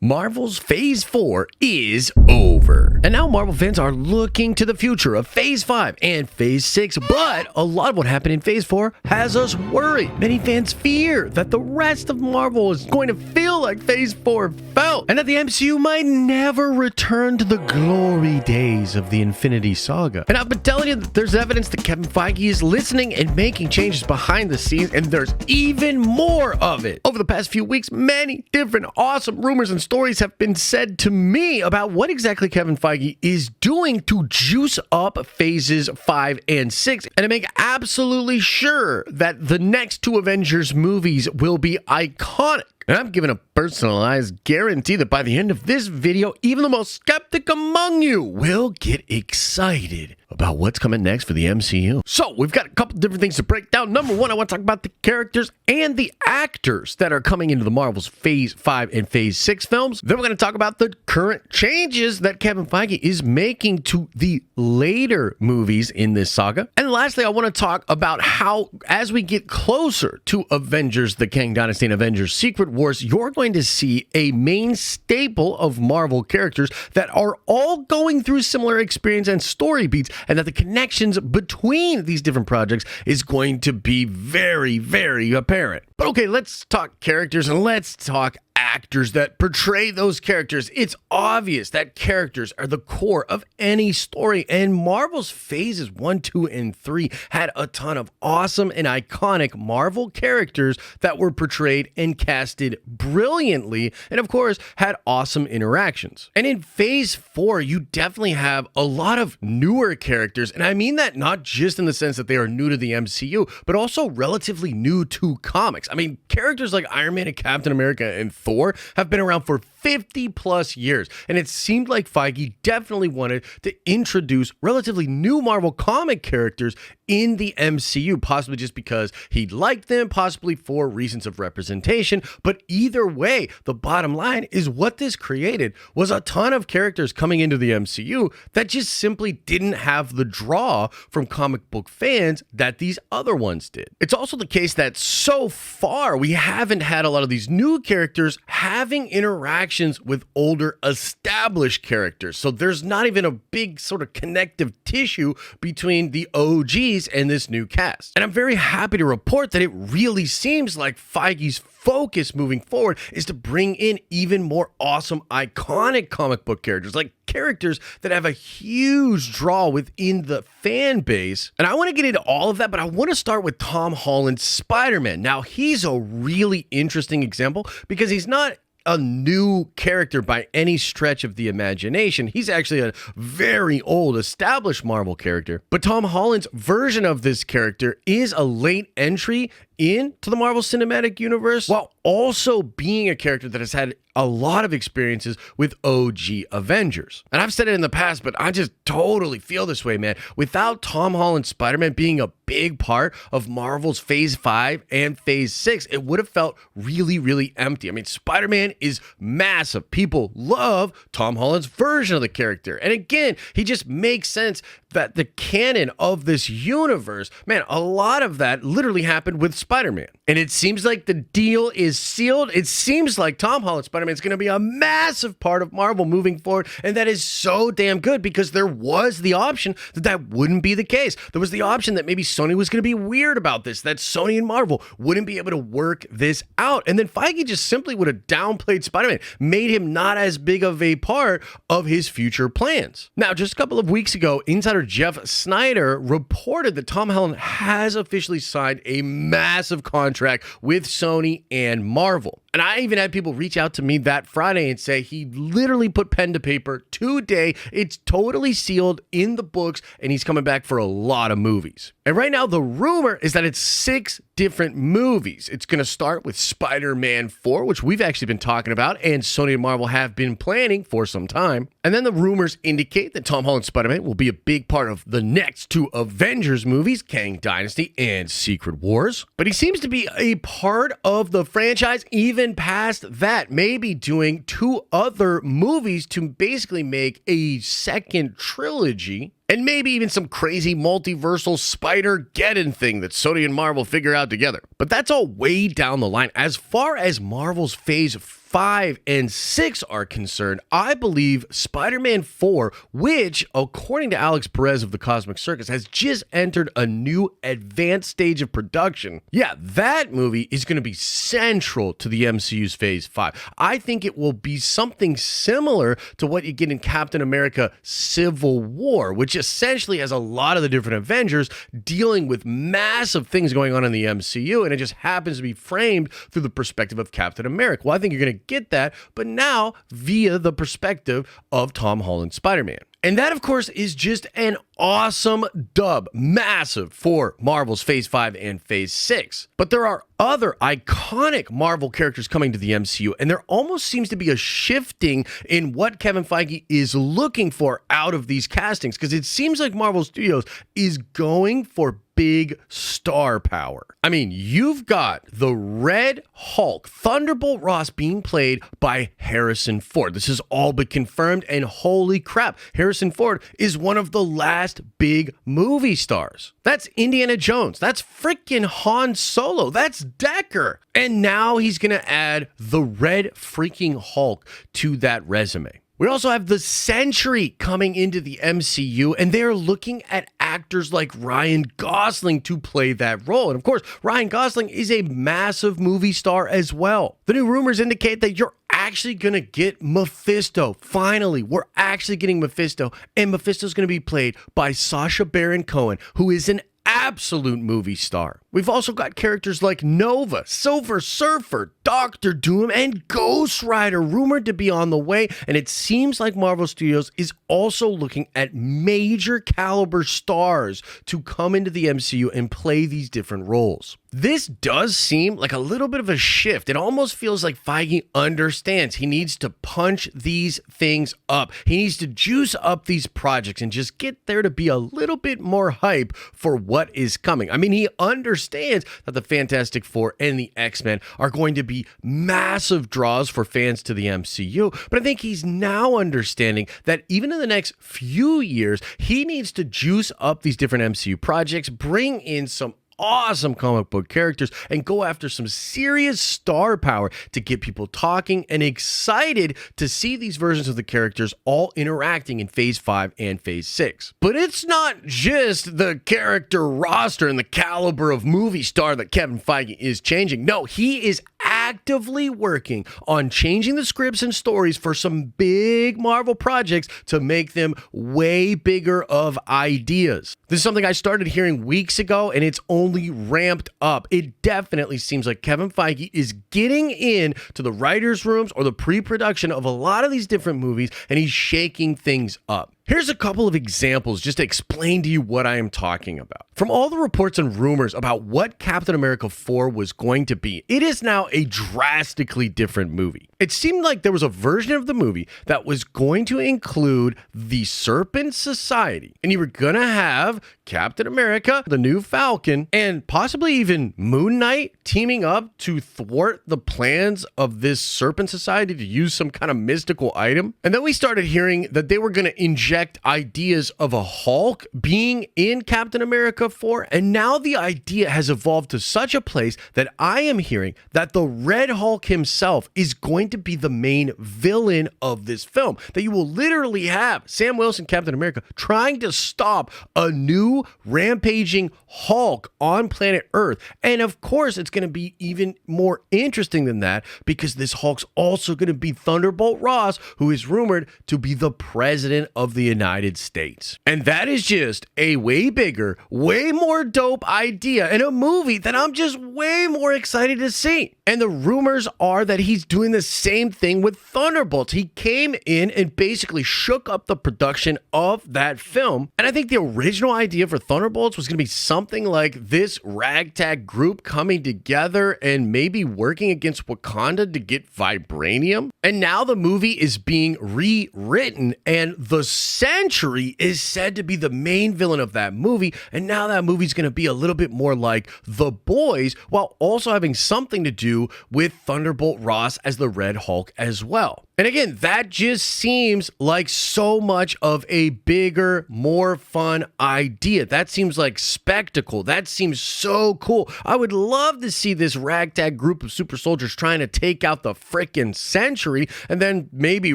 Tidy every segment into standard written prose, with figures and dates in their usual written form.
Marvel's Phase 4 is over. And now Marvel fans are looking to the future of Phase 5 and Phase 6, but a lot of what happened in Phase 4 has us worried. Many fans fear that the rest of Marvel is going to feel like Phase 4 felt, and that the MCU might never return to the glory days of the Infinity Saga. And I've been telling you that there's evidence that Kevin Feige is listening and making changes behind the scenes, and there's even more of it. Over the past few weeks, many different awesome rumors and stories have been said to me about what exactly Kevin Feige is doing to juice up phases 5 and 6 and to make absolutely sure that the next two Avengers movies will be iconic. And I'm giving a personalized guarantee that by the end of this video, even the most skeptic among you will get excited about what's coming next for the MCU. So we've got a couple different things to break down. Number one, I want to talk about the characters and the actors that are coming into the Marvel's Phase 5 and Phase 6 films. Then we're going to talk about the current changes that Kevin Feige is making to the later movies in this saga. And lastly, I want to talk about how, as we get closer to Avengers, the Kang Dynasty and Avengers Secret Wars, you're going to see a main staple of Marvel characters that are all going through similar experience and story beats, and that the connections between these different projects is going to be very, very apparent. But okay, let's talk characters and let's talk actors that portray those characters. It's obvious that characters are the core of any story, and Marvel's phases 1, 2, and 3 had a ton of awesome and iconic Marvel characters that were portrayed and casted brilliantly, and of course had awesome interactions. And in Phase 4, you definitely have a lot of newer characters, and I mean that not just in the sense that they are new to the MCU, but also relatively new to comics. I mean, characters like Iron Man and Captain America and Thor have been around for 50 plus years, and it seemed like Feige definitely wanted to introduce relatively new Marvel comic characters in the MCU, possibly just because he liked them, possibly for reasons of representation. But either way, the bottom line is what this created was a ton of characters coming into the MCU that just simply didn't have the draw from comic book fans that these other ones did. It's also the case that so far we haven't had a lot of these new characters having interactions with older established characters. So there's not even a big sort of connective tissue between the OGs and this new cast. And I'm very happy to report that it really seems like Feige's focus moving forward is to bring in even more awesome, iconic comic book characters, like characters that have a huge draw within the fan base. And I want to get into all of that, but I want to start with Tom Holland's Spider-Man. Now, he's a really interesting example because he's not a new character by any stretch of the imagination. He's actually a very old, established Marvel character. But Tom Holland's version of this character is a late entry into the Marvel Cinematic Universe, while also being a character that has had a lot of experiences with OG Avengers. And I've said it in the past, but I just totally feel this way, man. Without Tom Holland's Spider-Man being a big part of Marvel's Phase 5 and Phase 6, it would have felt really, really empty. I mean, Spider-Man is massive. People love Tom Holland's version of the character. And again, he just makes sense that the canon of this universe, man, a lot of that literally happened with Spider-Man. And it seems like the deal is sealed. It seems like Tom Holland's Spider-Man is going to be a massive part of Marvel moving forward. And that is so damn good, because there was the option that that wouldn't be the case. There was the option that maybe Sony was going to be weird about this, that Sony and Marvel wouldn't be able to work this out. And then Feige just simply would have downplayed Spider-Man, made him not as big of a part of his future plans. Now, just a couple of weeks ago, insider Jeff Snyder reported that Tom Holland has officially signed a massive contract with Sony and Marvel. And I even had people reach out to me that Friday and say he literally put pen to paper today. It's totally sealed in the books, and he's coming back for a lot of movies. And right now, the rumor is that it's 6 different movies. It's going to start with Spider-Man 4, which we've actually been talking about, and Sony and Marvel have been planning for some time. And then the rumors indicate that Tom Holland's Spider-Man will be a big part of the next 2 Avengers movies, Kang Dynasty and Secret Wars. But he seems to be a part of the franchise even past that, maybe doing 2 other movies to basically make a second trilogy. And maybe even some crazy multiversal Spider-Geddon thing that Sony and Marvel figure out together. But that's all way down the line. As far as Marvel's Phase 5 and 6 are concerned, I believe Spider-Man 4, which, according to Alex Perez of the Cosmic Circus, has just entered a new advanced stage of production. Yeah, that movie is going to be central to the MCU's Phase 5. I think it will be something similar to what you get in Captain America Civil War, which essentially has a lot of the different Avengers dealing with massive things going on in the MCU, and it just happens to be framed through the perspective of Captain America. Well, I think you're going to get that, but now via the perspective of Tom Holland's Spider-Man. And that, of course, is just an awesome dub. Massive for Marvel's Phase 5 and Phase 6. But there are other iconic Marvel characters coming to the MCU, and there almost seems to be a shifting in what Kevin Feige is looking for out of these castings, because it seems like Marvel Studios is going for big star power. I mean, you've got the Red Hulk, Thunderbolt Ross, being played by Harrison Ford. This has all been confirmed, and holy crap, Harrison Ford is one of the last big movie stars. That's Indiana Jones. That's freaking Han Solo. That's Decker. And now he's going to add the Red freaking Hulk to that resume. We also have the Century coming into the MCU, and they're looking at actors like Ryan Gosling to play that role. And of course, Ryan Gosling is a massive movie star as well. The new rumors indicate that you're actually going to get Mephisto. Finally, we're actually getting Mephisto, and Mephisto's going to be played by Sacha Baron Cohen, who is an absolute movie star. We've also got characters like Nova, Silver Surfer, Doctor Doom, and Ghost Rider rumored to be on the way, and it seems like Marvel Studios is also looking at major caliber stars to come into the MCU and play these different roles. This does seem like a little bit of a shift. It almost feels like Feige understands he needs to punch these things up. He needs to juice up these projects and just get there to be a little bit more hype for what is coming. I mean, he understands that the Fantastic Four and the X-Men are going to be massive draws for fans to the MCU, but I think he's now understanding that even in the next few years, he needs to juice up these different MCU projects, bring in some awesome comic book characters, and go after some serious star power to get people talking and excited to see these versions of the characters all interacting in Phase 5 and Phase 6. But it's not just the character roster and the caliber of movie star that Kevin Feige is changing. No, he is actively working on changing the scripts and stories for some big Marvel projects to make them way bigger of ideas. This is something I started hearing weeks ago, and it's only ramped up. It definitely seems like Kevin Feige is getting in to the writers' rooms or the pre-production of a lot of these different movies, and he's shaking things up. Here's a couple of examples just to explain to you what I am talking about. From all the reports and rumors about what Captain America 4 was going to be, it is now a drastically different movie. It seemed like there was a version of the movie that was going to include the Serpent Society, and you were going to have Captain America, the new Falcon, and possibly even Moon Knight teaming up to thwart the plans of this Serpent Society to use some kind of mystical item. And then we started hearing that they were going to inject ideas of a Hulk being in Captain America 4, and now the idea has evolved to such a place that I am hearing that the Red Hulk himself is going to be the main villain of this film, that you will literally have Sam Wilson, Captain America, trying to stop a new rampaging Hulk on planet Earth. And of course, it's going to be even more interesting than that, because this Hulk's also going to be Thunderbolt Ross, who is rumored to be the president of the United States. And that is just a way bigger, way more dope idea, and a movie that I'm just way more excited to see. And the rumors are that he's doing the same thing with Thunderbolts. He came in and basically shook up the production of that film. And I think the original idea for Thunderbolts was going to be something like this ragtag group coming together and maybe working against Wakanda to get vibranium. And now the movie is being rewritten, and the Century is said to be the main villain of that movie. And now that movie's going to be a little bit more like The Boys, while also having something to do with Thunderbolt Ross as the Red Red Hulk as well. And again, that just seems like so much of a bigger, more fun idea. That seems like spectacle. That seems so cool. I would love to see this ragtag group of super soldiers trying to take out the frickin' Century, and then maybe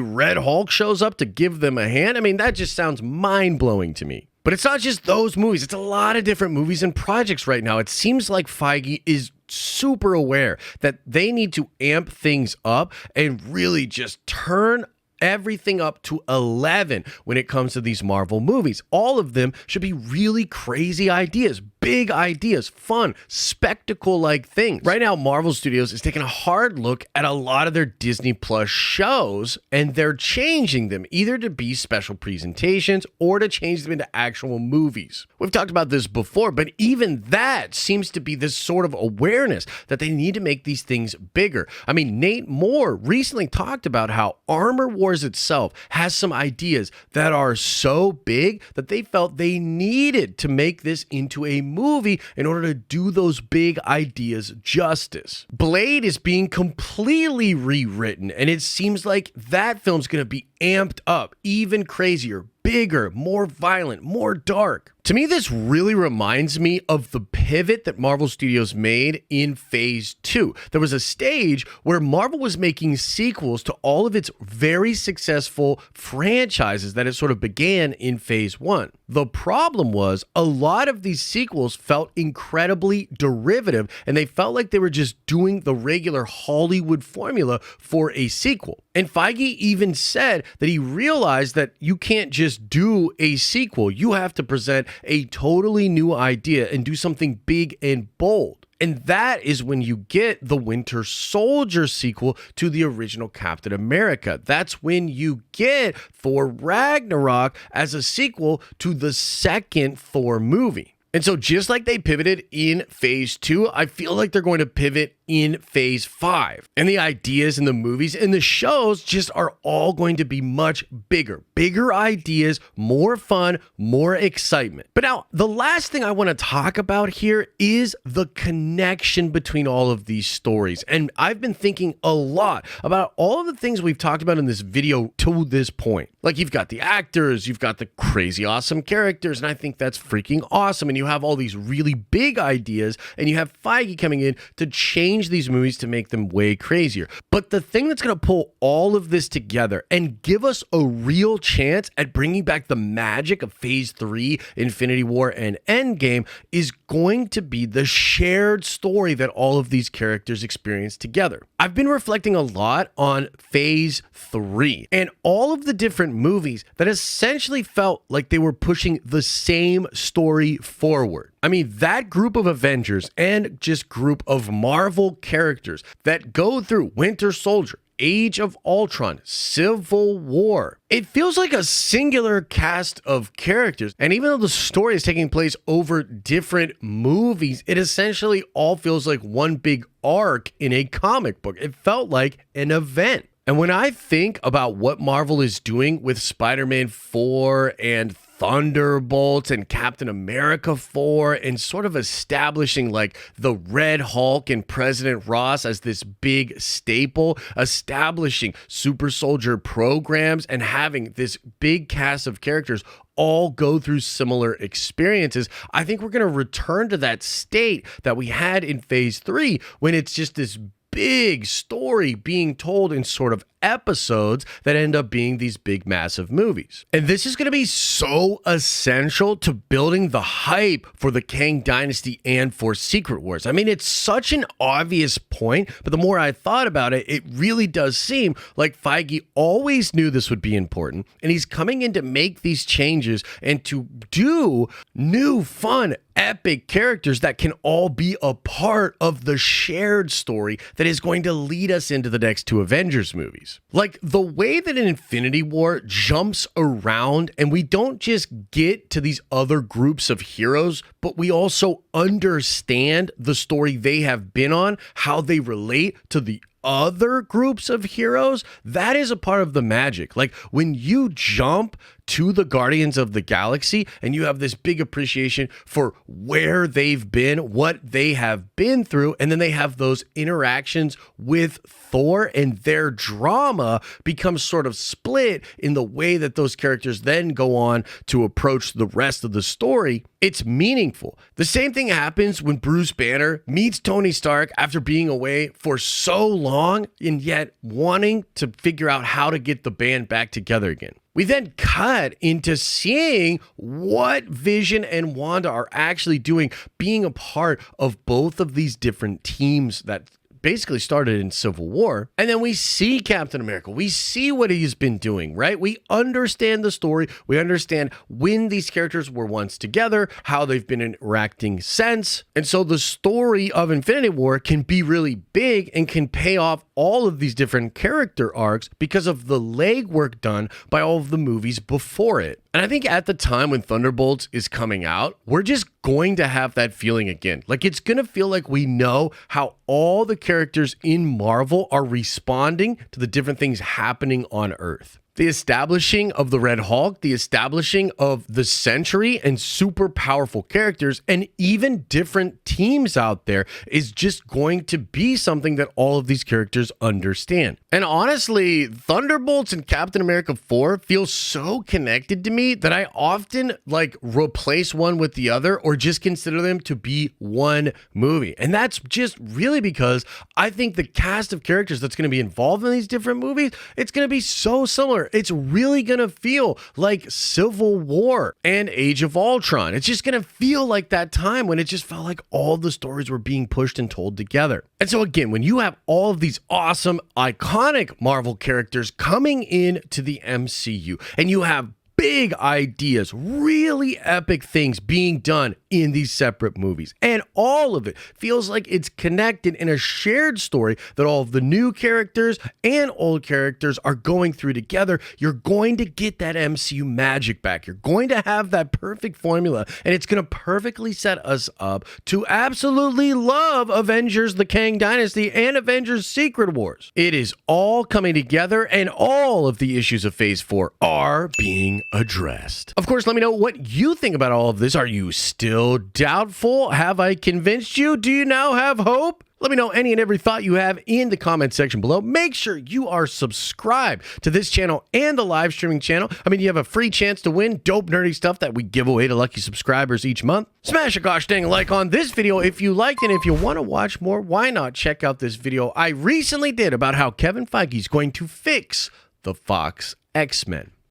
Red Hulk shows up to give them a hand. I mean, that just sounds mind-blowing to me. But it's not just those movies. It's a lot of different movies and projects right now. It seems like Feige is super aware that they need to amp things up and really just turn everything up to 11 when it comes to these Marvel movies. All of them should be really crazy ideas, big ideas, fun, spectacle-like things. Right now, Marvel Studios is taking a hard look at a lot of their Disney Plus shows, and they're changing them either to be special presentations or to change them into actual movies. We've talked about this before, but even that seems to be this sort of awareness that they need to make these things bigger. I mean, Nate Moore recently talked about how Armor Wars itself has some ideas that are so big that they felt they needed to make this into a movie in order to do those big ideas justice. Blade is being completely rewritten, and it seems like that film's going to be amped up, even crazier, bigger, more violent, more dark. To me, this really reminds me of the pivot that Marvel Studios made in Phase 2. There was a stage where Marvel was making sequels to all of its very successful franchises that it sort of began in Phase 1. The problem was a lot of these sequels felt incredibly derivative, and they felt like they were just doing the regular Hollywood formula for a sequel. And Feige even said that he realized that you can't just do a sequel. You have to present a totally new idea and do something big and bold. And that is when you get the Winter Soldier sequel to the original Captain America. That's when you get Thor Ragnarok as a sequel to the second Thor movie. And so just like they pivoted in Phase 2, I feel like they're going to pivot in Phase 5. And the ideas and the movies and the shows just are all going to be much bigger. Bigger ideas, more fun, more excitement. But now, the last thing I want to talk about here is the connection between all of these stories. And I've been thinking a lot about all of the things we've talked about in this video to this point. Like, you've got the actors, you've got the crazy awesome characters, and I think that's freaking awesome. And you have all these really big ideas, and you have Feige coming in to change these movies to make them way crazier. But the thing that's going to pull all of this together and give us a real chance at bringing back the magic of Phase 3, Infinity War and Endgame is going to be the shared story that all of these characters experience together. I've been reflecting a lot on Phase 3 and all of the different movies that essentially felt like they were pushing the same story forward. I mean, that group of Avengers and just group of Marvel characters that go through Winter Soldier, Age of Ultron, Civil War. It feels like a singular cast of characters. And even though the story is taking place over different movies, it essentially all feels like one big arc in a comic book. It felt like an event. And when I think about what Marvel is doing with Spider-Man 4 and Thunderbolts and Captain America 4 and sort of establishing like the Red Hulk and President Ross as this big staple, establishing super soldier programs and having this big cast of characters all go through similar experiences, I think we're going to return to that state that we had in Phase 3 when it's just this big story being told in sort of episodes that end up being these big, massive movies. And this is going to be so essential to building the hype for the Kang Dynasty and for Secret Wars. I mean, it's such an obvious point, but the more I thought about it, it really does seem like Feige always knew this would be important, and he's coming in to make these changes and to do new, fun, epic characters that can all be a part of the shared story that is going to lead us into the next two Avengers movies. Like the way that an Infinity War jumps around and we don't just get to these other groups of heroes, but we also understand the story they have been on, how they relate to the other groups of heroes. That is a part of the magic. Like when you jump to the Guardians of the Galaxy, and you have this big appreciation for where they've been, what they have been through, and then they have those interactions with Thor, and their drama becomes sort of split in the way that those characters then go on to approach the rest of the story. It's meaningful. The same thing happens when Bruce Banner meets Tony Stark after being away for so long and yet wanting to figure out how to get the band back together again. We then cut into seeing what Vision and Wanda are actually doing, being a part of both of these different teams that basically started in Civil War. And then we see Captain America. We see what he's been doing, right? We understand the story. We understand when these characters were once together, how they've been interacting since. And so the story of Infinity War can be really big and can pay off all of these different character arcs because of the legwork done by all of the movies before it. And I think at the time when Thunderbolts is coming out, we're just going to have that feeling again. Like, it's going to feel like we know how all the characters in Marvel are responding to the different things happening on Earth. The establishing of the Red Hulk, the establishing of the Sentry and super powerful characters and even different teams out there is just going to be something that all of these characters understand. And honestly, Thunderbolts and Captain America 4 feel so connected to me that I often replace one with the other or just consider them to be one movie. And that's just really because I think the cast of characters that's going to be involved in these different movies, it's going to be so similar. It's really going to feel like Civil War and Age of Ultron. It's just going to feel like that time when it just felt like all the stories were being pushed and told together. And so again, when you have all of these awesome, iconic Marvel characters coming into the MCU and you have big ideas, really epic things being done in these separate movies. And all of it feels like it's connected in a shared story that all of the new characters and old characters are going through together. You're going to get that MCU magic back. You're going to have that perfect formula, and it's going to perfectly set us up to absolutely love Avengers, the Kang Dynasty, and Avengers Secret Wars. It is all coming together, and all of the issues of Phase 4 are being addressed. Of course, let me know what you think about all of this. Are you still doubtful? Have I convinced you? Do you now have hope? Let me know any and every thought you have in the comment section below. Make sure you are subscribed to this channel and the live streaming channel. I mean, you have a free chance to win dope, nerdy stuff that we give away to lucky subscribers each month. Smash a gosh dang like on this video if you liked it. And if you want to watch more, why not check out this video I recently did about how Kevin Feige is going to fix the Fox X-Men.